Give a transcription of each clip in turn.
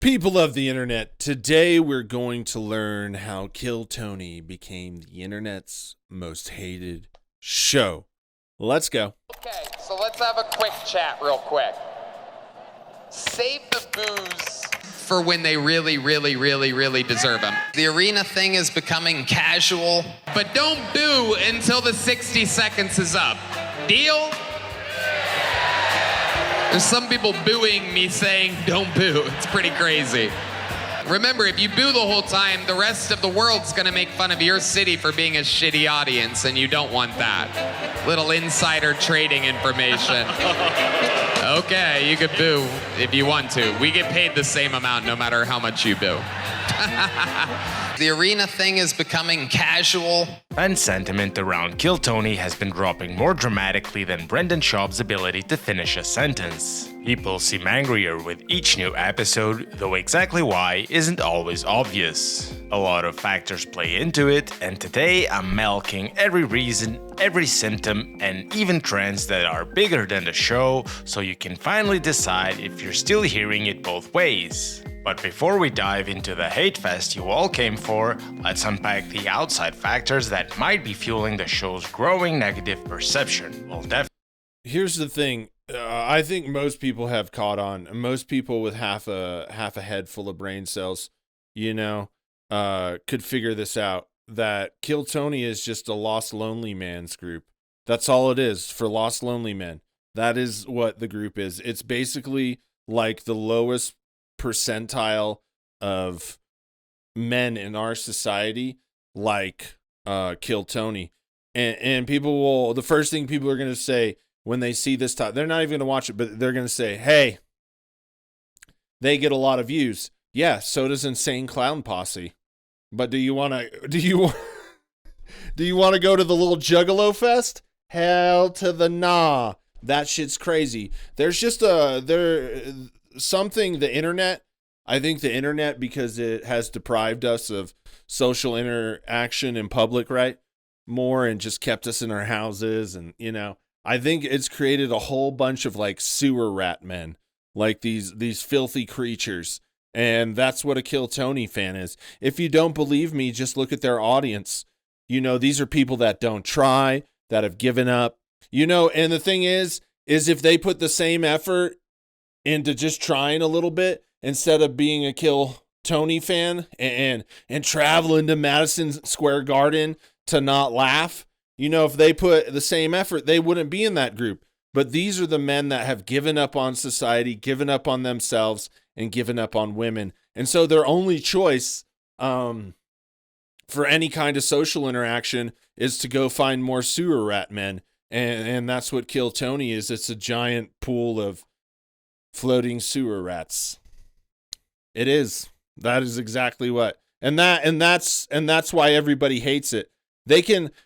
People of the internet, today we're going to learn how Kill Tony became the internet's most hated show. Let's go. Okay, so let's have a quick chat real quick. Save the booze for when they really deserve them. The arena thing is becoming casual, but don't boo until the 60 seconds is up. Deal? There's some people booing me saying, don't boo. It's pretty crazy. Remember, if you boo the whole time, the rest of the world's gonna make fun of your city for being a shitty audience, and you don't want that. Little insider trading information. Okay, you could boo if you want to. We get paid the same amount no matter how much you boo. The arena thing is becoming casual. Fan sentiment around Kill Tony has been dropping more dramatically than Brendan Schaub's ability to finish a sentence. People seem angrier with each new episode, though exactly why isn't always obvious. A lot of factors play into it, and today I'm milking every reason, every symptom, and even trends that are bigger than the show, so you can finally decide if you're still hearing it both ways. But before we dive into the hate fest you all came for, let's unpack the outside factors that might be fueling the show's growing negative perception. Here's the thing. I think most people have caught on. Most people with half a head full of brain cells, could figure this out. That Kill Tony is just a lost lonely man's group. That's all it is for lost lonely men. That is what the group is. It's basically like the lowest percentile of men in our society, like Kill Tony. And people will, the first thing people are going to say when they see this they're not even going to watch it, but they're going to say, hey, they get a lot of views. Yeah, so does Insane Clown Posse. But do you want to go to the little Juggalo Fest? Hell to the nah. That shit's crazy. There's just something, the internet, I think the internet, because it has deprived us of social interaction in public, right? More, and just kept us in our houses. And, I think it's created a whole bunch of like sewer rat men, like these filthy creatures. And that's what a Kill Tony fan is. If you don't believe me, just look at their audience. These are people that don't try, that have given up, and the thing is if they put the same effort into just trying a little bit instead of being a Kill Tony fan and traveling to Madison Square Garden to not laugh, if they put the same effort, they wouldn't be in that group. But these are the men that have given up on society, given up on themselves, and given up on women. And so their only choice for any kind of social interaction is to go find more sewer rat men. And that's what Kill Tony is. It's a giant pool of floating sewer rats. It is. That is exactly what. And that's why everybody hates it.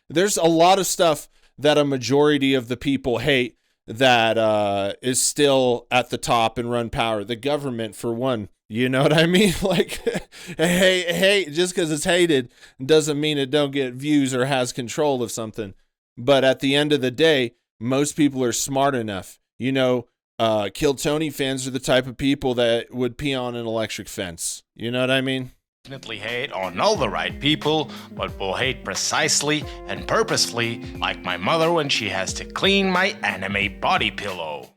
There's a lot of stuff that a majority of the people hate that is still at the top and run power. The government, for one. You know what I mean? Like, hey, just because it's hated doesn't mean it don't get views or has control of something. But at the end of the day, most people are smart enough. Kill Tony fans are the type of people that would pee on an electric fence. You know what I mean? Definitely hate on all the right people, but will hate precisely and purposefully, like my mother when she has to clean my anime body pillow.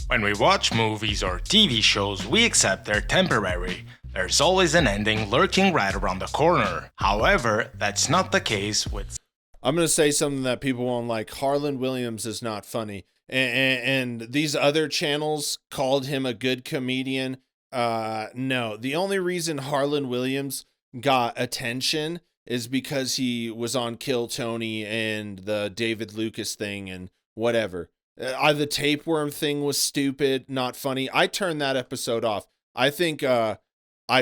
When we watch movies or TV shows, we accept they're temporary. There's always an ending lurking right around the corner. However, that's not the case with... I'm going to say something that people won't like. Harlan Williams is not funny. And these other channels called him a good comedian. No, the only reason Harlan Williams got attention is because he was on Kill Tony and the David Lucas thing and whatever. The tapeworm thing was stupid, not funny. I turned that episode off. I think I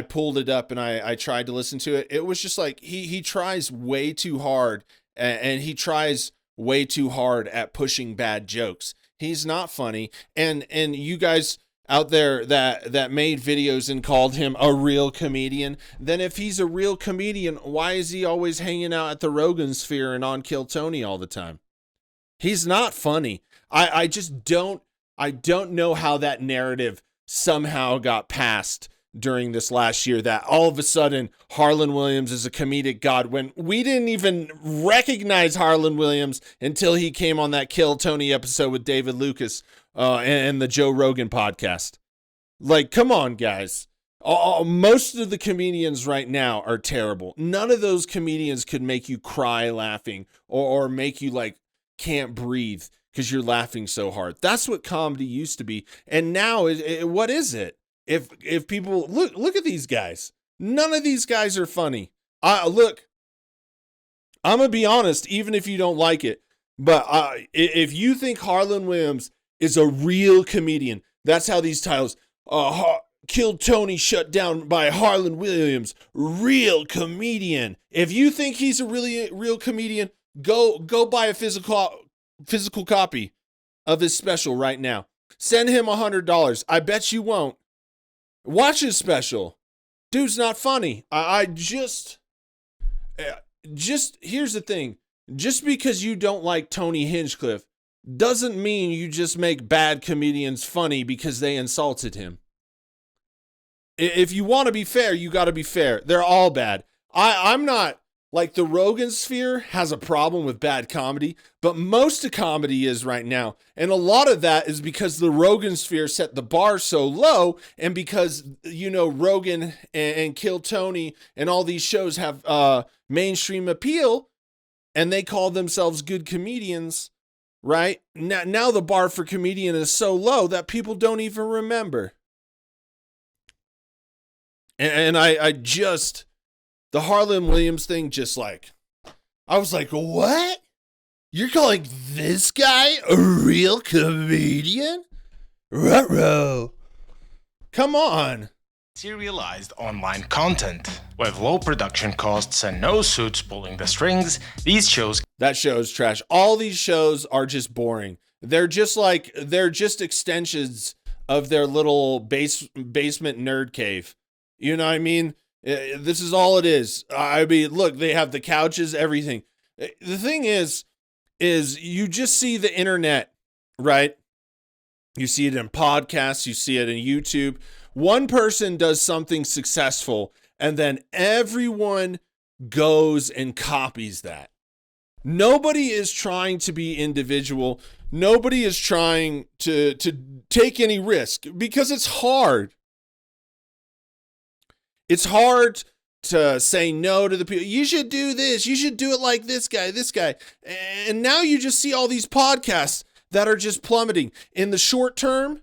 pulled it up and I tried to listen to it. It was just like he tries way too hard, and he tries way too hard at pushing bad jokes. He's not funny. And you guys out there that made videos and called him a real comedian, then if he's a real comedian, why is he always hanging out at the Rogan Sphere and on Kill Tony all the time? He's not funny. I just don't know how that narrative somehow got passed during this last year, that all of a sudden Harlan Williams is a comedic god, when we didn't even recognize Harlan Williams until he came on that Kill Tony episode with David Lucas and the Joe Rogan podcast. Like, come on, guys. Most of the comedians right now are terrible. None of those comedians could make you cry laughing or make you like can't breathe because you're laughing so hard. That's what comedy used to be. And now, what is it? If people look at these guys, none of these guys are funny. Look, I'm gonna be honest, even if you don't like it, but if you think Harlan Williams is a real comedian, that's how these titles, Kill Tony shut down by Harlan Williams, real comedian. If you think he's a really real comedian, go buy a physical copy of his special right now. Send him $100. I bet you won't. Watch his special. Dude's not funny. I just here's the thing. Just because you don't like Tony Hinchcliffe doesn't mean you just make bad comedians funny because they insulted him. If you want to be fair, you got to be fair. They're all bad. I'm not, like, the Rogan sphere has a problem with bad comedy, but most of comedy is right now. And a lot of that is because the Rogan sphere set the bar so low, and because, Rogan and Kill Tony and all these shows have mainstream appeal, and they call themselves good comedians, right? Now the bar for comedian is so low that people don't even remember. And I just... the Harlan Williams thing, I was like, what? You're calling this guy a real comedian? Ruh-roh. Come on. Serialized online content. With low production costs and no suits pulling the strings, these shows... that show's trash. All these shows are just boring. They're just extensions of their little basement nerd cave. You know what I mean? This is all it is. I mean, look, they have the couches, everything. The thing is you just see the internet, right? You see it in podcasts, you see it in YouTube. One person does something successful, and then everyone goes and copies that. Nobody is trying to be individual. Nobody is trying to take any risk because it's hard. It's hard to say no to the people. You should do this. You should do it like this guy. And now you just see all these podcasts that are just plummeting. In the short term,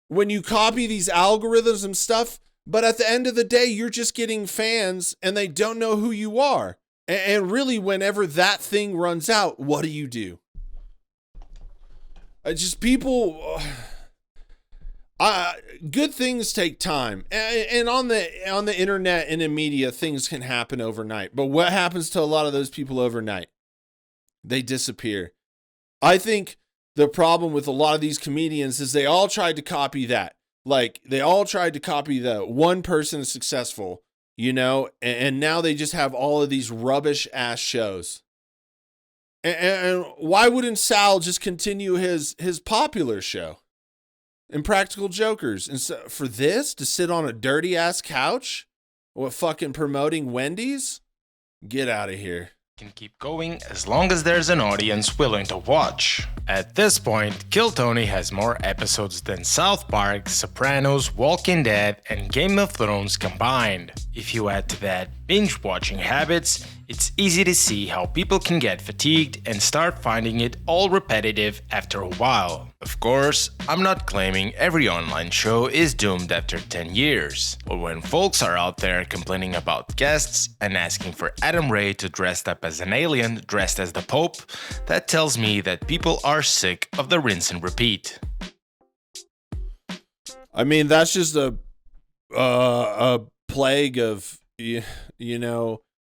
when you copy these algorithms and stuff, but at the end of the day, you're just getting fans and they don't know who you are. And really, whenever that thing runs out, what do? Just people... good things take time, and on the internet and in media, things can happen overnight. But what happens to a lot of those people overnight? They disappear. I think the problem with a lot of these comedians is they all tried to copy that. Like, they all tried to copy the one person is successful, and now they just have all of these rubbish ass shows. And why wouldn't Sal just continue his popular show? Impractical Jokers. And so for this, to sit on a dirty ass couch, what, fucking promoting Wendy's? Get out of here. Can keep going as long as there's an audience willing to watch. At this point, Kill Tony has more episodes than South Park, Sopranos, Walking Dead, and Game of Thrones combined. If you add to that binge watching habits, it's easy to see how people can get fatigued and start finding it all repetitive after a while. Of course, I'm not claiming every online show is doomed after 10 years, but when folks are out there complaining about guests and asking for Adam Ray to dress up as an alien dressed as the Pope, that tells me that people are sick of the rinse and repeat. I mean, that's just a plague of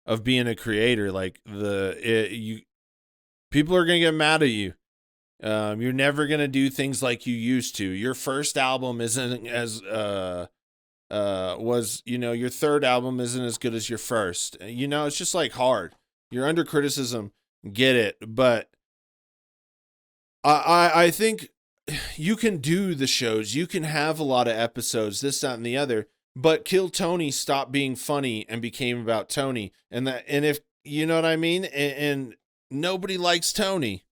of being a creator. Like, people are gonna get mad at you. You're never gonna do things like you used to. Your first album isn't as your third album isn't as good as your first. It's just like hard. You're under criticism. Get it, but I think you can do the shows, you can have a lot of episodes, this, that, and the other, but Kill Tony stopped being funny and became about Tony. And if you know what I mean, and nobody likes Tony.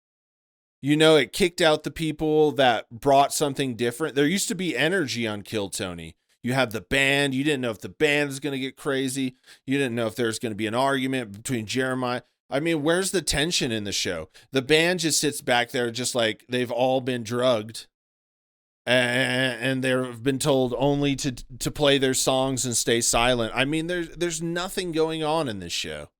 It kicked out the people that brought something different. There used to be energy on Kill Tony. You have the band. You didn't know if the band was going to get crazy. You didn't know if there's going to be an argument between Jeremiah. I mean, where's the tension in the show? The band just sits back there just like they've all been drugged. And they've been told only to play their songs and stay silent. I mean, there's nothing going on in this show.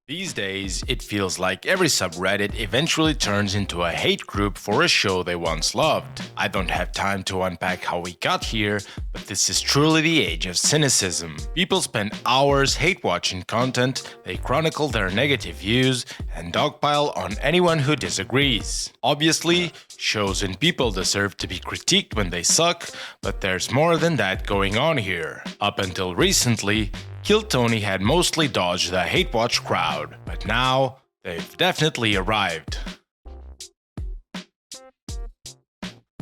These days, it feels like every subreddit eventually turns into a hate group for a show they once loved. I don't have time to unpack how we got here, but this is truly the age of cynicism. People spend hours hate-watching content, they chronicle their negative views, and dogpile on anyone who disagrees. Obviously, shows and people deserve to be critiqued when they suck, but there's more than that going on here. Up until recently, Kill Tony had mostly dodged the hate watch crowd, but now they've definitely arrived.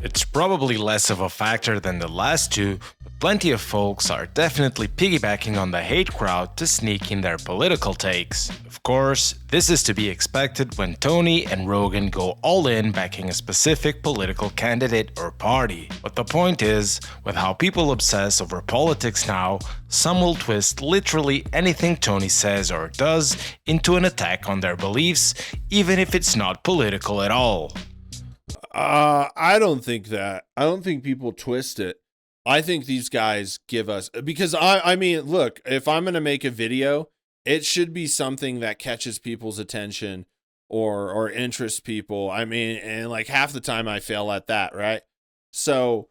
It's probably less of a factor than the last two, but plenty of folks are definitely piggybacking on the hate crowd to sneak in their political takes. Of course, this is to be expected when Tony and Rogan go all in backing a specific political candidate or party. But the point is, with how people obsess over politics now, some will twist literally anything Tony says or does into an attack on their beliefs, even if it's not political at all. I don't think that. I don't think people twist it. I think these guys give us, because I mean, look, if I'm going to make a video, it should be something that catches people's attention or interests people. I mean, and like half the time I fail at that, right? So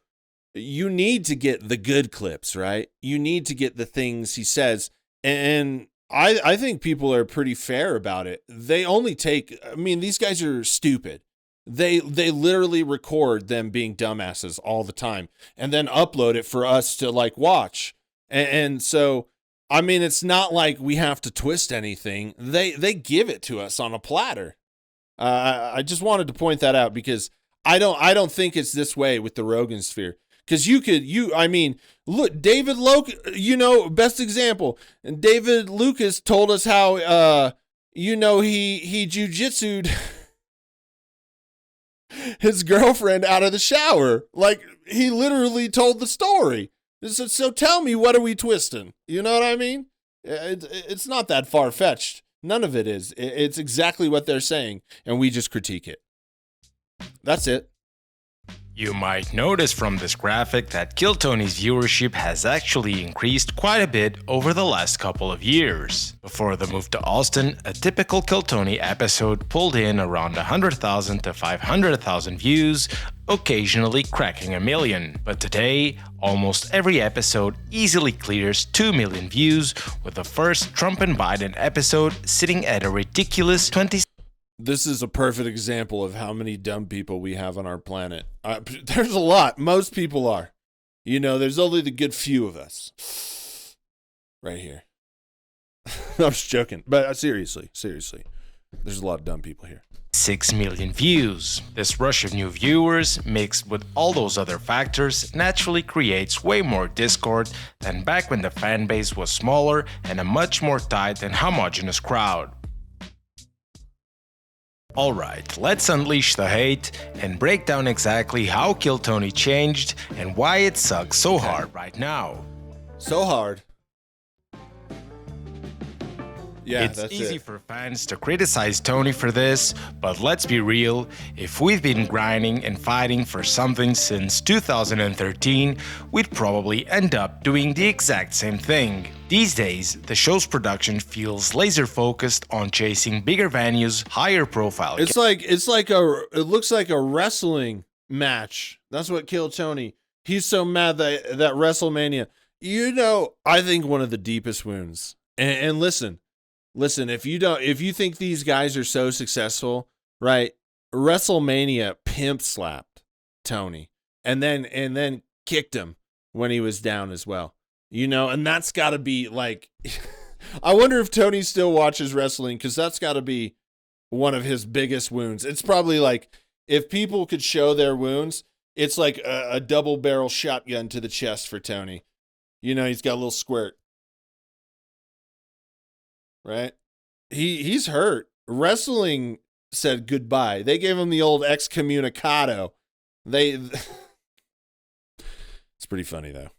you need to get the good clips, right? You need to get the things he says. And I think people are pretty fair about it. They only take, I mean, these guys are stupid. They literally record them being dumbasses all the time and then upload it for us to like watch. And so, I mean, it's not like we have to twist anything. They give it to us on a platter. I just wanted to point that out because I don't think it's this way with the Rogan sphere. Because I mean, look, David best example. And David Lucas told us how, he jujitsu'd his girlfriend out of the shower. Like, he literally told the story. So tell me, what are we twisting? You know what I mean? It's not that far-fetched. None of it is. It's exactly what they're saying, and we just critique it. That's it. You might notice from this graphic that Kill Tony's viewership has actually increased quite a bit over the last couple of years. Before the move to Austin, a typical Kill Tony episode pulled in around 100,000 to 500,000 views, occasionally cracking 1 million. But today, almost every episode easily clears 2 million views, with the first Trump and Biden episode sitting at a ridiculous 20. This is a perfect example of how many dumb people we have on our planet. There's a lot. Most people are. There's only the good few of us. Right here. I'm just joking. But seriously. There's a lot of dumb people here. 6 million views. This rush of new viewers, mixed with all those other factors, naturally creates way more discord than back when the fan base was smaller and a much more tight and homogeneous crowd. Alright, let's unleash the hate and break down exactly how Kill Tony changed and why it sucks so hard right now. So hard. Yeah, it's easy for fans to criticize Tony for this, but let's be real, if we've been grinding and fighting for something since 2013, we'd probably end up doing the exact same thing. These days, the show's production feels laser focused on chasing bigger venues, higher profile. It looks like a wrestling match. That's what killed Tony. He's so mad that WrestleMania. I think one of the deepest wounds. And listen, if you think these guys are so successful, right? WrestleMania pimp slapped Tony and then kicked him when he was down as well. And that's got to be like, I wonder if Tony still watches wrestling, because that's got to be one of his biggest wounds. It's probably like, if people could show their wounds, it's like a double barrel shotgun to the chest for Tony. You know, he's got a little squirt. Right? He's hurt. Wrestling said goodbye. They gave him the old excommunicado. It's pretty funny though.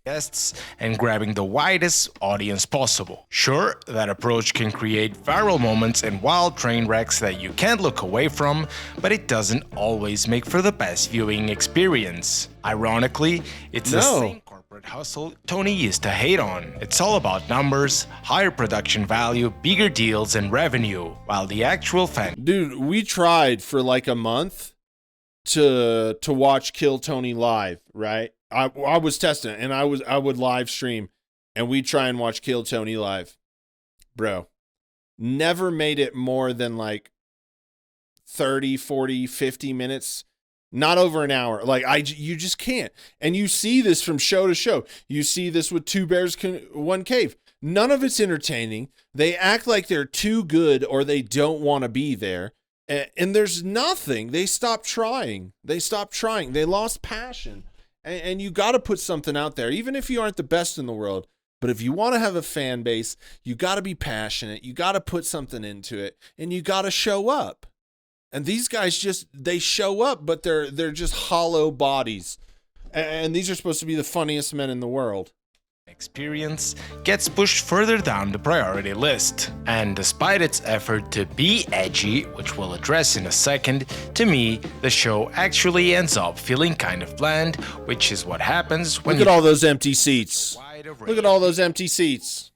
Guests and grabbing the widest audience possible. Sure, that approach can create viral moments and wild train wrecks that you can't look away from, but it doesn't always make for the best viewing experience. Ironically, it's the same corporate hustle Tony used to hate on. It's all about numbers, higher production value, bigger deals, and revenue, while the actual fan... Dude, we tried for like a month to watch Kill Tony live, right? I was testing it, and I would live stream, and we'd try and watch Kill Tony live. Bro, never made it more than like 30, 40, 50 minutes, not over an hour. Like you just can't. And you see this from show to show. You see this with Two Bears, One Cave. None of it's entertaining. They act like they're too good or they don't want to be there. And there's nothing. They stopped trying. They lost passion. And you got to put something out there, even if you aren't the best in the world. But if you want to have a fan base, you got to be passionate. You got to put something into it, and you got to show up. And these guys they show up, but they're just hollow bodies. And these are supposed to be the funniest men in the world. Experience gets pushed further down the priority list. And despite its effort to be edgy, which we'll address in a second, to me, the show actually ends up feeling kind of bland, which is what happens when Look at all those empty seats. Look at all those empty seats.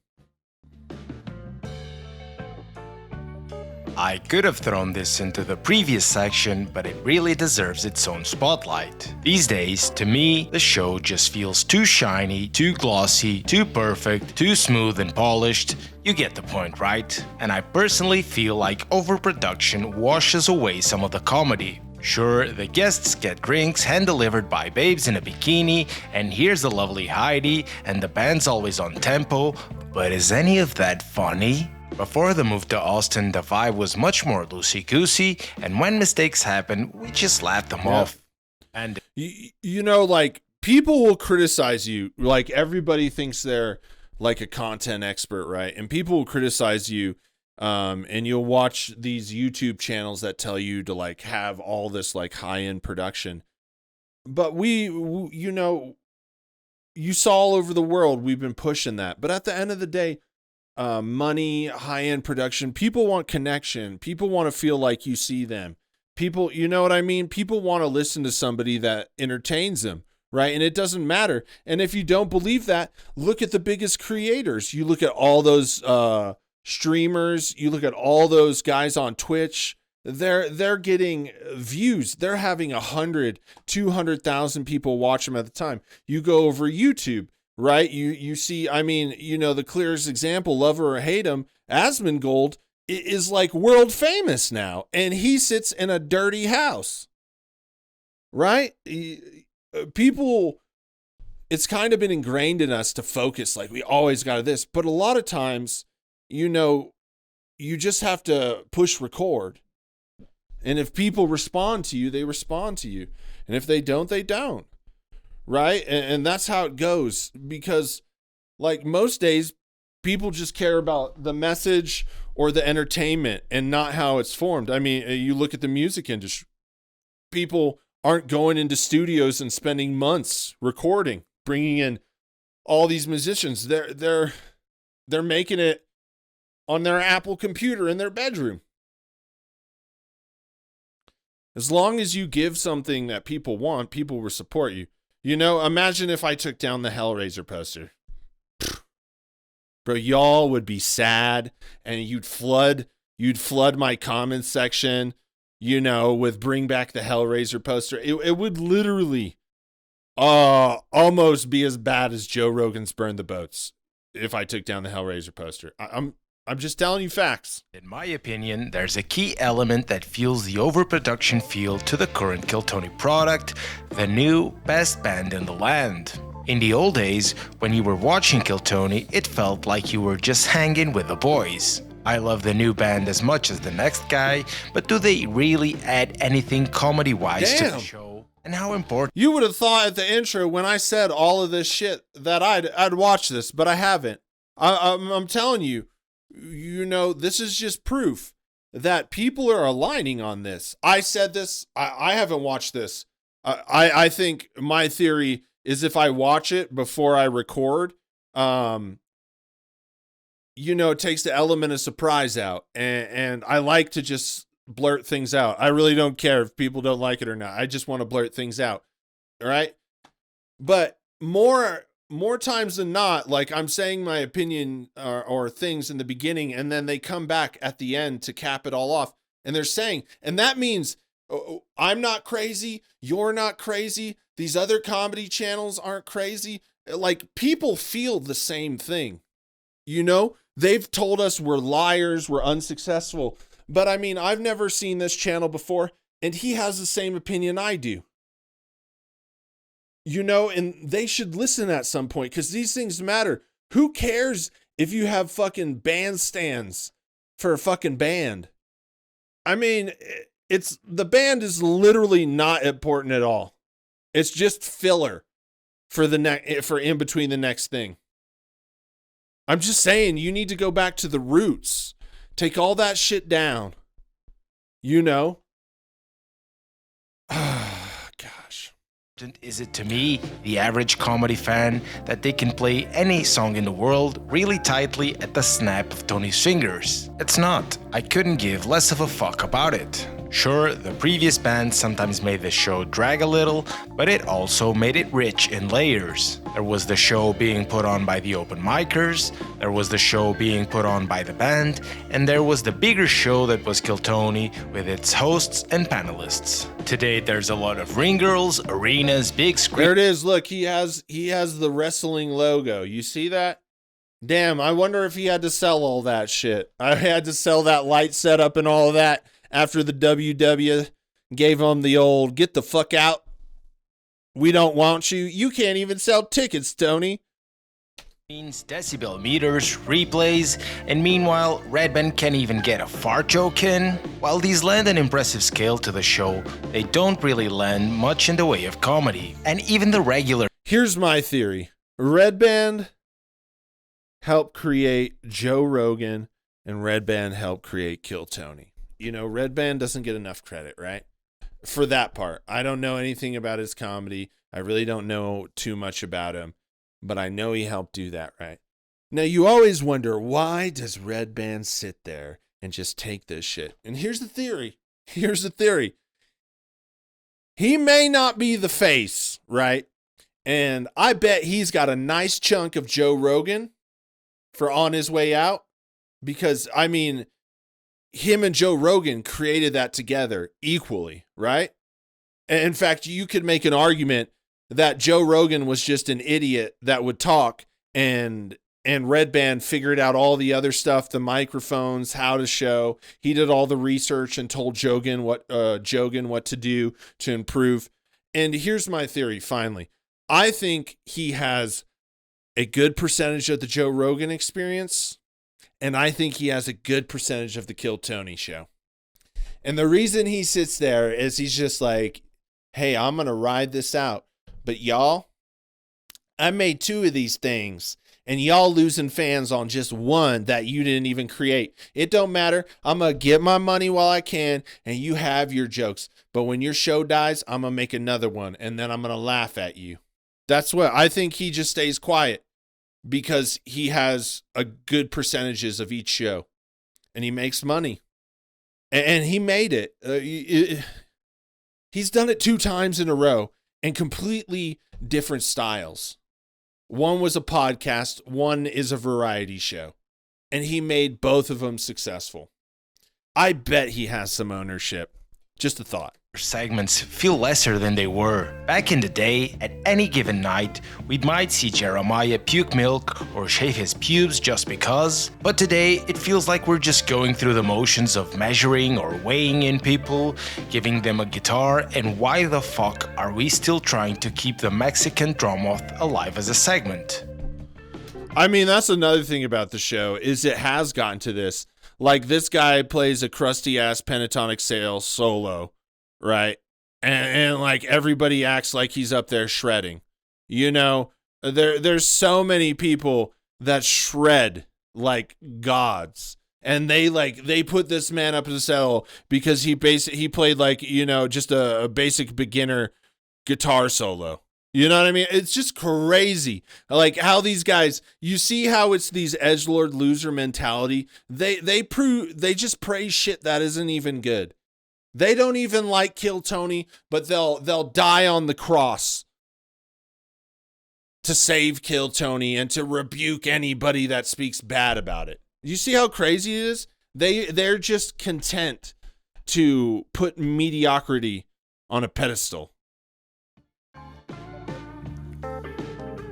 I could have thrown this into the previous section, but it really deserves its own spotlight. These days, to me, the show just feels too shiny, too glossy, too perfect, too smooth and polished. You get the point, right? And I personally feel like overproduction washes away some of the comedy. Sure, the guests get drinks hand-delivered by babes in a bikini, and here's the lovely Heidi, and the band's always on tempo, but is any of that funny? Before the move to Austin, the vibe was much more loosey-goosey, and when mistakes happen, we just laughed them off. And you know, like, people will criticize you. Like, everybody thinks they're like a content expert, right? And people will criticize you, and you'll watch these YouTube channels that tell you to like have all this like high-end production. But you know, you saw all over the world, we've been pushing that. But at the end of the day, money, high-end production, people want connection. People want to feel like you see them. People, you know what I mean? People want to listen to somebody that entertains them, right? And it doesn't matter. And if you don't believe that, look at the biggest creators. You look at all those streamers, you look at all those guys on Twitch. They're getting views. They're having 100, 200,000 people watch them at the time. You go over YouTube, right? You see, I mean, you know, the clearest example, love her or hate him, Asmongold is like world famous now, and he sits in a dirty house, right? People, it's kind of been ingrained in us to focus like we always got this, but a lot of times, you know, you just have to push record. And if people respond to you, they respond to you. And if they don't, they don't. Right? And that's how it goes. Because, like, most days, people just care about the message or the entertainment and not how it's formed. I mean, you look at the music industry. People aren't going into studios and spending months recording, bringing in all these musicians. They're making it on their Apple computer in their bedroom. As long as you give something that people want, people will support you. You know, imagine if I took down the Hellraiser poster. Bro, y'all would be sad, and you'd flood my comments section, you know, with bring back the Hellraiser poster. It would literally almost be as bad as Joe Rogan's Burn the Boats if I took down the Hellraiser poster. I'm just telling you facts. In my opinion, there's a key element that fuels the overproduction feel to the current Kill Tony product, the new best band in the land. In the old days, when you were watching Kill Tony, it felt like you were just hanging with the boys. I love the new band as much as the next guy, but do they really add anything comedy-wise to the show? And how important? You would have thought at the intro when I said all of this shit that I'd watch this, but I haven't. I'm telling you, this is just proof that people are aligning on this. I said this. I haven't watched this. I think my theory is if I watch it before I record, it takes the element of surprise out. And I like to just blurt things out. I really don't care if people don't like it or not. I just want to blurt things out. All right. But more times than not, like I'm saying my opinion or things in the beginning, and then they come back at the end to cap it all off. And they're saying, and that means I'm not crazy. You're not crazy. These other comedy channels aren't crazy. Like people feel the same thing. They've told us we're liars, we're unsuccessful. But I mean, I've never seen this channel before, and he has the same opinion I do. And they should listen at some point because these things matter. Who cares if you have fucking bandstands for a fucking band? I mean, the band is literally not important at all. It's just filler for in between the next thing. I'm just saying you need to go back to the roots. Take all that shit down. Gosh. Is it to me, the average comedy fan, that they can play any song in the world really tightly at the snap of Tony's fingers? It's not. I couldn't give less of a fuck about it. Sure, the previous band sometimes made the show drag a little, but it also made it rich in layers. There was the show being put on by the open micers, there was the show being put on by the band, and there was the bigger show that was Kill Tony with its hosts and panelists. Today there's a lot of ring girls, arenas, big screens. There it is. Look, he has the wrestling logo. You see that? Damn, I wonder if he had to sell all that shit. I had to sell that light setup and all of that after the WW gave him the old, get the fuck out. We don't want you. You can't even sell tickets, Tony. Decibel meters, replays, and meanwhile, Redband can't even get a fart joke in. While these lend an impressive scale to the show, they don't really lend much in the way of comedy. And even the regular... Here's my theory. Redband helped create Joe Rogan, and Redband helped create Kill Tony. Redband doesn't get enough credit, right? For that part. I don't know anything about his comedy. I really don't know too much about him, but I know he helped do that, right? Now, you always wonder, why does Redband sit there and just take this shit? And here's the theory. He may not be the face, right? And I bet he's got a nice chunk of Joe Rogan for on his way out, because, I mean, him and Joe Rogan created that together equally, right? And in fact, you could make an argument that Joe Rogan was just an idiot that would talk, and Redband figured out all the other stuff, the microphones, how to show. He did all the research and told Jogan what to do to improve. And here's my theory, finally. I think he has a good percentage of the Joe Rogan experience, and I think he has a good percentage of the Kill Tony show. And the reason he sits there is he's just like, hey, I'm going to ride this out. But y'all, I made 2 of these things, and y'all losing fans on just one that you didn't even create. It don't matter. I'm going to get my money while I can, and you have your jokes. But when your show dies, I'm going to make another one, and then I'm going to laugh at you. That's what I think. He just stays quiet because he has a good percentages of each show, and he makes money. And he made it. He's done it 2 times in a row and completely different styles. One was a podcast, one is a variety show, and he made both of them successful. I bet he has some ownership. Just a thought. Segments feel lesser than they were. Back in the day, at any given night, we might see Jeremiah puke milk or shave his pubes just because. But today, it feels like we're just going through the motions of measuring or weighing in people, giving them a guitar, and why the fuck are we still trying to keep the Mexican drum moth alive as a segment? I mean, that's another thing about the show, is it has gotten to this. Like this guy plays a crusty ass pentatonic solo, right? And like everybody acts like he's up there shredding. You know, there's so many people that shred like gods. And they put this man up in a cell because he played like, you know, just a basic beginner guitar solo. You know what I mean? It's just crazy. Like how these guys, you see how it's these edgelord loser mentality. They just praise shit that isn't even good. They don't even like Kill Tony, but they'll die on the cross to save Kill Tony and to rebuke anybody that speaks bad about it. You see how crazy it is? They're just content to put mediocrity on a pedestal.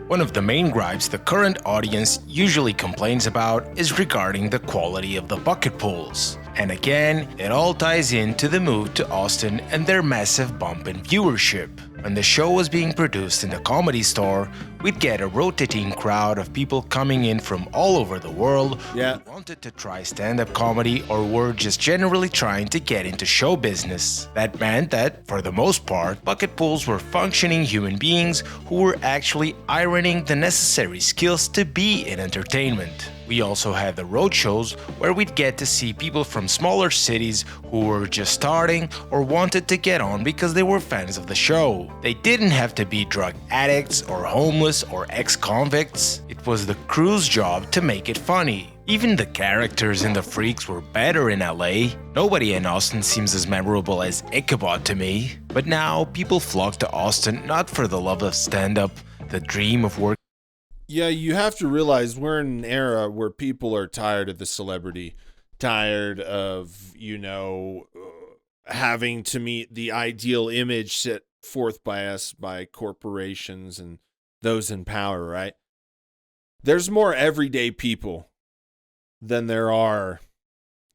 One of the main gripes the current audience usually complains about is regarding the quality of the bucket pools. And again, it all ties into the move to Austin and their massive bump in viewership. When the show was being produced in the Comedy Store, we'd get a rotating crowd of people coming in from all over the world who wanted to try stand-up comedy or were just generally trying to get into show business. That meant that, for the most part, bucket pools were functioning human beings who were actually ironing the necessary skills to be in entertainment. We also had the road shows where we'd get to see people from smaller cities who were just starting or wanted to get on because they were fans of the show. They didn't have to be drug addicts or homeless or ex-convicts. It was the crew's job to make it funny. Even the characters in the Freaks were better in LA. Nobody in Austin seems as memorable as Ichabod to me. But now people flock to Austin not for the love of stand-up, the dream of work. Yeah, you have to realize we're in an era where people are tired of the celebrity, tired of, you know, having to meet the ideal image set forth by us by corporations and those in power, right? There's more everyday people than there are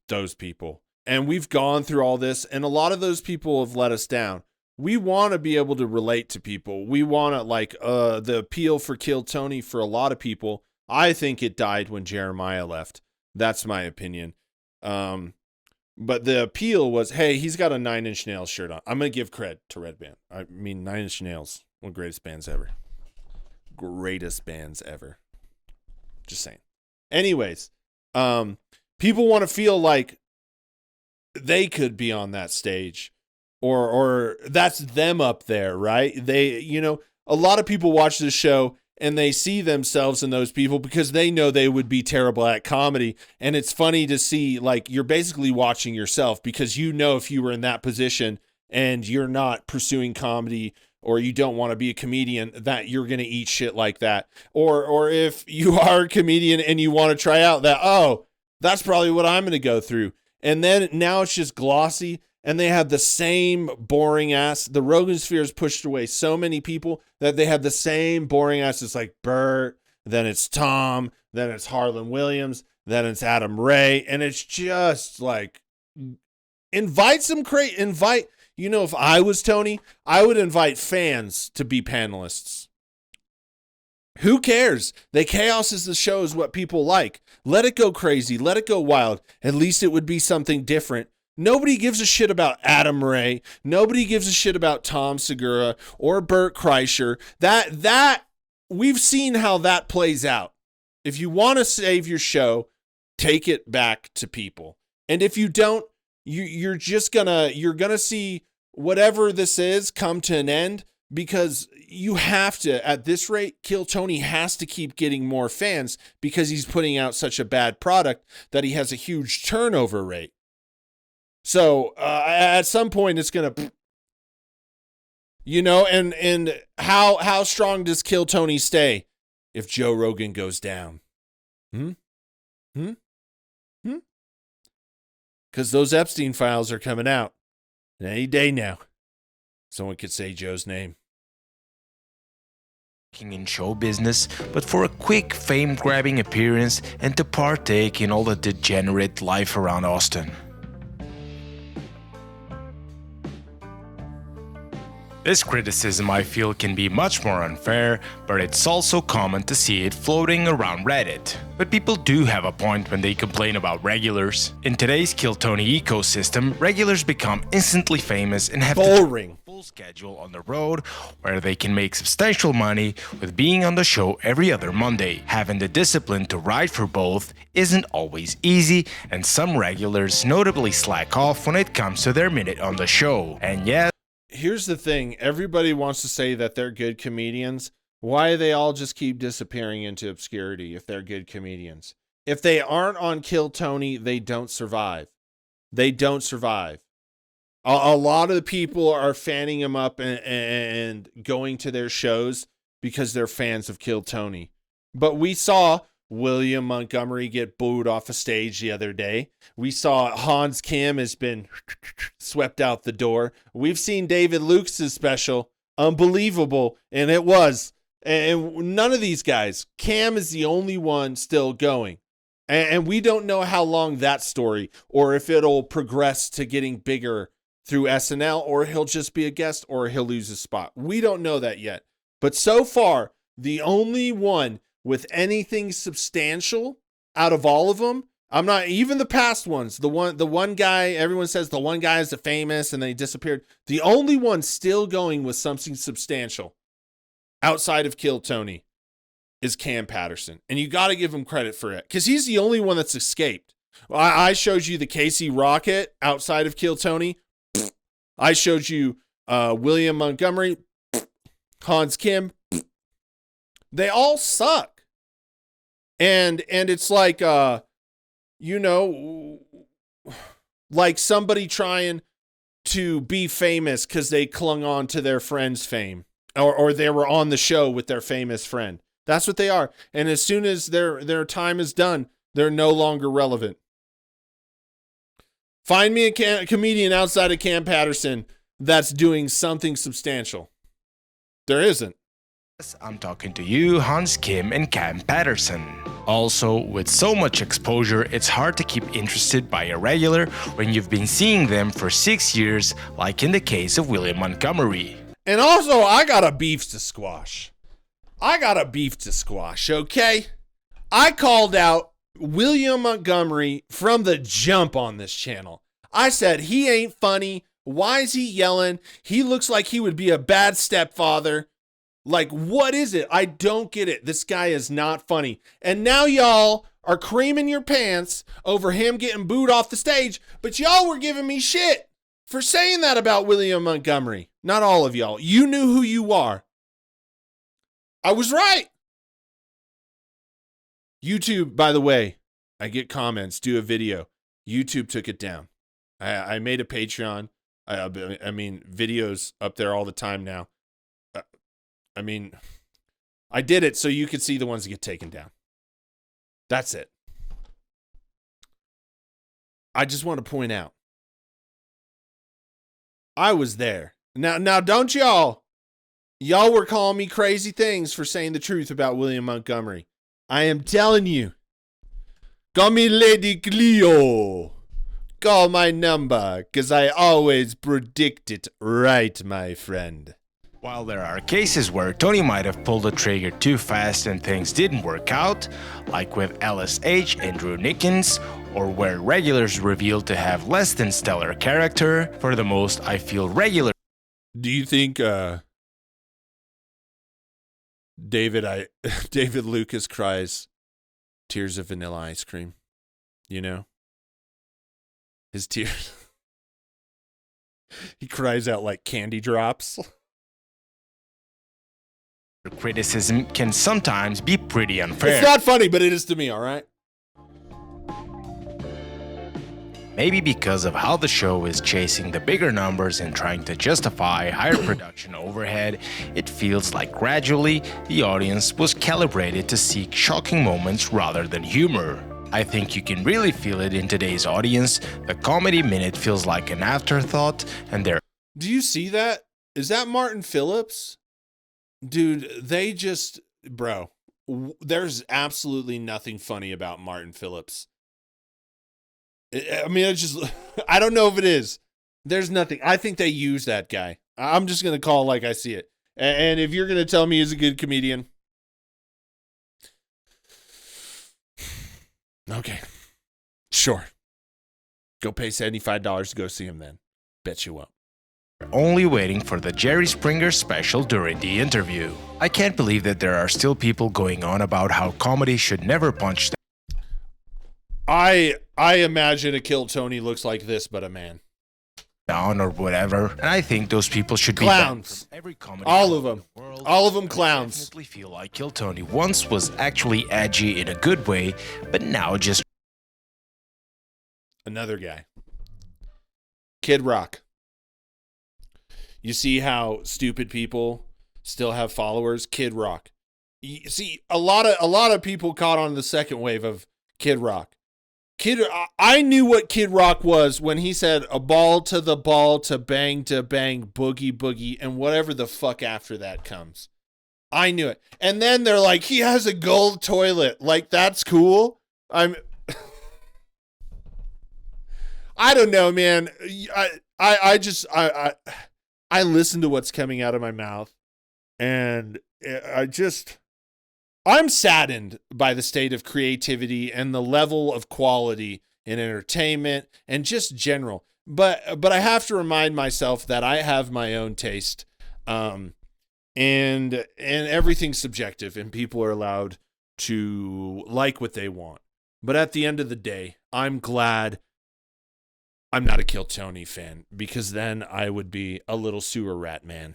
those people. And we've gone through all this, and a lot of those people have let us down. We want to be able to relate to people. We want to, like, the appeal for Kill Tony for a lot of people, I think it died when Jeremiah left. That's my opinion. But the appeal was, hey, he's got a 9 Inch Nails shirt on. I'm going to give cred to Redband. I mean, 9 Inch Nails, one of the greatest bands ever. Greatest bands ever. Just saying. Anyways, people want to feel like they could be on that stage. Or that's them up there, right? They, you know, a lot of people watch this show and they see themselves in those people because they know they would be terrible at comedy. And it's funny to see, like, you're basically watching yourself because you know if you were in that position and you're not pursuing comedy or you don't want to be a comedian, that you're going to eat shit like that. Or if you are a comedian and you want to try out that, oh, that's probably what I'm going to go through. And then now it's just glossy. And they have the same boring ass. The Rogan sphere has pushed away so many people that they have the same boring ass. It's like Bert, then it's Tom, then it's Harlan Williams, then it's Adam Ray. And it's just like, invite some you know, if I was Tony, I would invite fans to be panelists. Who cares? The chaos is the show is what people like. Let it go crazy. Let it go wild. At least it would be something different. Nobody gives a shit about Adam Ray. Nobody gives a shit about Tom Segura or Bert Kreischer. That we've seen how that plays out. If you want to save your show, take it back to people. And if you don't, you're gonna see whatever this is come to an end because you have to, at this rate, Kill Tony has to keep getting more fans because he's putting out such a bad product that he has a huge turnover rate. So at some point it's gonna, you know, and how strong does Kill Tony stay if Joe Rogan goes down? Because those Epstein files are coming out any day now. Someone could say Joe's name. In show business, but for a quick fame-grabbing appearance and to partake in all the degenerate life around Austin. This criticism I feel can be much more unfair, but it's also common to see it floating around Reddit. But people do have a point when they complain about regulars. In today's Kill Tony ecosystem, regulars become instantly famous and have Boring. a full schedule on the road where they can make substantial money with being on the show every other Monday. Having the discipline to write for both isn't always easy, and some regulars notably slack off when it comes to their minute on the show. And yeah, here's the thing. Everybody wants to say that they're good comedians. Why do they all just keep disappearing into obscurity if they're good comedians? If they aren't on Kill Tony, they don't survive. They don't survive. A lot of the people are fanning him up and going to their shows because they're fans of Kill Tony. But we saw William Montgomery get booed off a stage the other day. We saw Hans Kim has been swept out the door. We've seen David Luke's special. Unbelievable. And it was. And none of these guys. Cam is the only one still going. And we don't know how long that story, or if it'll progress to getting bigger through SNL, or he'll just be a guest, or he'll lose his spot. We don't know that yet. But so far, the only one with anything substantial out of all of them, I'm not even the past ones. The one guy, everyone says the one guy is the famous and then he disappeared. The only one still going with something substantial outside of Kill Tony is Cam Patterson. And you got to give him credit for it because he's the only one that's escaped. I showed you the Casey Rocket outside of Kill Tony. I showed you William Montgomery, Hans Kim. They all suck. And it's like, like somebody trying to be famous because they clung on to their friend's fame or they were on the show with their famous friend. That's what they are. And as soon as their time is done, they're no longer relevant. Find me a comedian outside of Cam Patterson that's doing something substantial. There isn't. I'm talking to you, Hans Kim and Cam Patterson. Also, with so much exposure, it's hard to keep interested by a regular when you've been seeing them for 6 years, like in the case of William Montgomery. And also, I got a beef to squash, okay? I called out William Montgomery from the jump on this channel. I said, he ain't funny. Why is he yelling? He looks like he would be a bad stepfather. Like, what is it? I don't get it. This guy is not funny. And now y'all are creaming your pants over him getting booed off the stage, but y'all were giving me shit for saying that about William Montgomery. Not all of y'all. You knew who you are. I was right. YouTube, by the way, I get comments, do a video. YouTube took it down. I made a Patreon. I mean, videos up there all the time now. I did it so you could see the ones that get taken down. That's it. I just want to point out, I was there. Now don't y'all were calling me crazy things for saying the truth about William Montgomery. I am telling you. Call me Lady Cleo. Call my number, because I always predict it right, my friend. While there are cases where Tony might have pulled the trigger too fast and things didn't work out, like with LSH and Drew Nickens, or where regulars revealed to have less than stellar character, for the most I feel regular. Do you think David Lucas cries tears of vanilla ice cream? You know? His tears. He cries out like candy drops. Criticism can sometimes be pretty unfair. It's not funny, but it is to me, all right? Maybe because of how the show is chasing the bigger numbers and trying to justify higher production overhead, it feels like gradually the audience was calibrated to seek shocking moments rather than humor. I think you can really feel it in today's audience. The comedy minute feels like an afterthought, and there. Do you see that? Is that Martin Phillips? Dude, bro, there's absolutely nothing funny about Martin Phillips. I mean, I don't know if it is. There's nothing. I think they use that guy. I'm just going to call like I see it. And if you're going to tell me he's a good comedian, okay, sure. Go pay $75 to go see him then. Bet you won't. Only waiting for the Jerry Springer special during the interview. I can't believe that there are still people going on about how comedy should never punch I imagine a Kill Tony looks like this, but a man. down or whatever, and I think those people should be clowns. banned from every comedy All of club them. in the world. All of them I clowns. definitely feel like Kill Tony once was actually edgy in a good way, but now just Another guy. Kid Rock. You see how stupid people still have followers? Kid Rock. You see, a lot of people caught on the second wave of Kid Rock. I knew what Kid Rock was when he said a ball to bang, boogie, boogie, and whatever the fuck after that comes. I knew it. And then they're like, he has a gold toilet. Like, that's cool. I don't know, man. I listen to what's coming out of my mouth, and I'm saddened by the state of creativity and the level of quality in entertainment and just general. But I have to remind myself that I have my own taste, and everything's subjective, and people are allowed to like what they want. But at the end of the day, I'm glad I'm not a Kill Tony fan, because then I would be a little sewer rat man.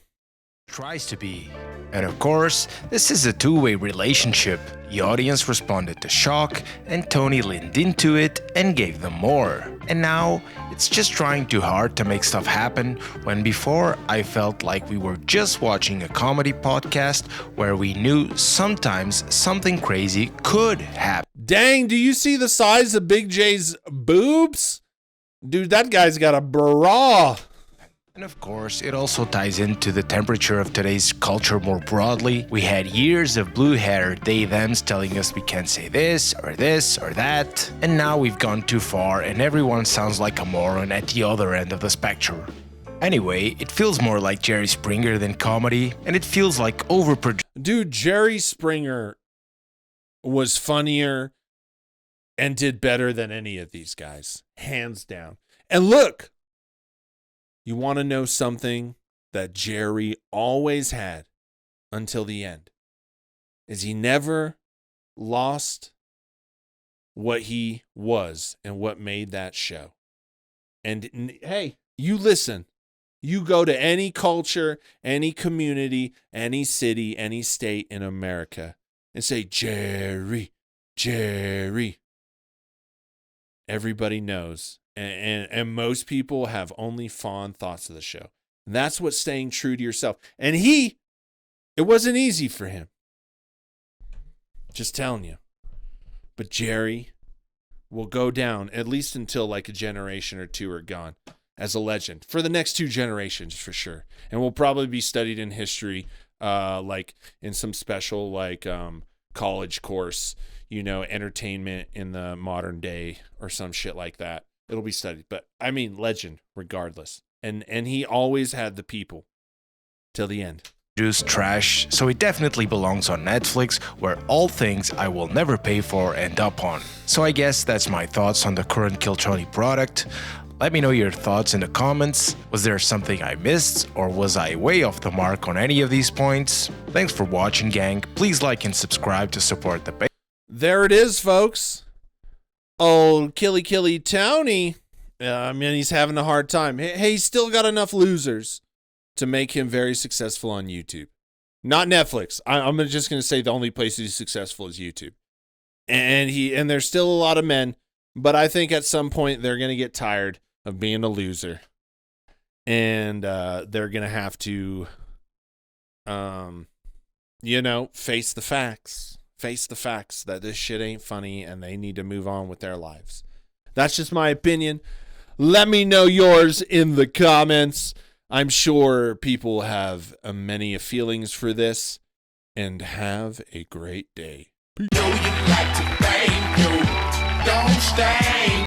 tries to be. And of course, this is a two-way relationship. The audience responded to shock, and Tony leaned into it and gave them more. And now, it's just trying too hard to make stuff happen, when before I felt like we were just watching a comedy podcast where we knew sometimes something crazy could happen. Dang, do you see the size of Big J's boobs? Dude, that guy's got a bra. And of course, it also ties into the temperature of today's culture more broadly. We had years of blue-haired they-thems telling us we can't say this or that, and now we've gone too far and everyone sounds like a moron at the other end of the spectrum. Anyway, it feels more like Jerry Springer than comedy, and it feels like overproduction. Dude, Jerry Springer was funnier and did better than any of these guys, hands down. And look, you want to know something that Jerry always had until the end? Is he never lost what he was and what made that show. And hey, you listen. You go to any culture, any community, any city, any state in America and say, Jerry, Jerry. Everybody knows. And most people have only fond thoughts of the show. And that's what staying true to yourself. And it wasn't easy for him. Just telling you. But Jerry will go down, at least until like a generation or two are gone, as a legend. For the next 2 generations, for sure. And will probably be studied in history, like in some special like college course, entertainment in the modern day or some shit like that. It'll be studied. But I mean, legend regardless. And he always had the people till the end. Juice trash, so it definitely belongs on Netflix, where all things I will never pay for end up on. So I guess that's my thoughts on the current Kill Tony product. Let me know your thoughts in the comments. Was there something I missed, or was I way off the mark on any of these points? Thanks for watching, gang. Please like and subscribe to support the page. There it is, folks. Old Killy Tony. He's having a hard time. Hey, he's still got enough losers to make him very successful on YouTube. Not Netflix. I'm just going to say the only place he's successful is YouTube. And there's still a lot of men, but I think at some point they're going to get tired of being a loser. And they're going to have to, face the facts. Face the facts that this shit ain't funny and they need to move on with their lives. That's just my opinion. Let me know yours in the comments. I'm sure people have many feelings for this, and have a great day. Peace.